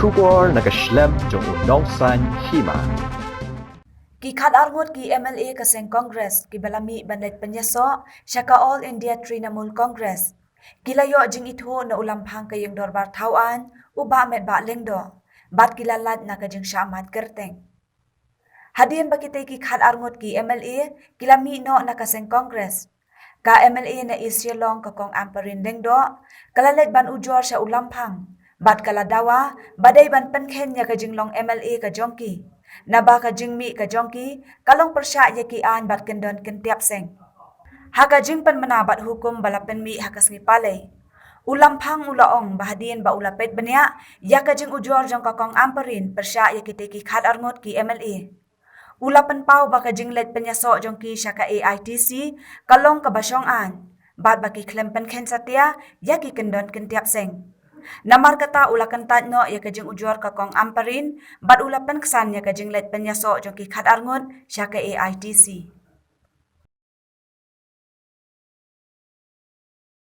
Shubor nakaslem jong unongsan hima. Ki khat arngot ki MLA kaseng Congress ki balami banlet penyaso syaka All India Trinamool Congress. Kilayo jing itho na ulampang kayong dorbar tauan uba met ba lengdo. Bat kilalat na kajing syamat kerteng. Hadian bakitay ki khat arngot ki MLA kilami no na kaseng Congress. Ka MLA na Isyalong kakong amparin lengdo kalalet ban ujor sa ulampang. Bat kaladawa badai ban penkhen ya kajing long MLA ka jongki. Naba ka jingmi ka jongki kalong persya ya ki an bat kendon kentiap seng. Haka jing pan menabat hukum balapen mi hakas ngipalay. Ulampang ulaong bahadien ba ulapet banya ya ka jing ujor jong kakong amparin persya ya ki khat arngot ki MLA. Ulapan pau ba ka jing let penyaso jong ki syaka AITC kalong kabasyong an. Bat baki klempen ken satya ya ki kendon kentiap seng. Namar kata ulakan tatno ya kajing ujor kakong amparin bat ulapan kesan ya kajing let penyaso jong ki khat arngot syaka AITC.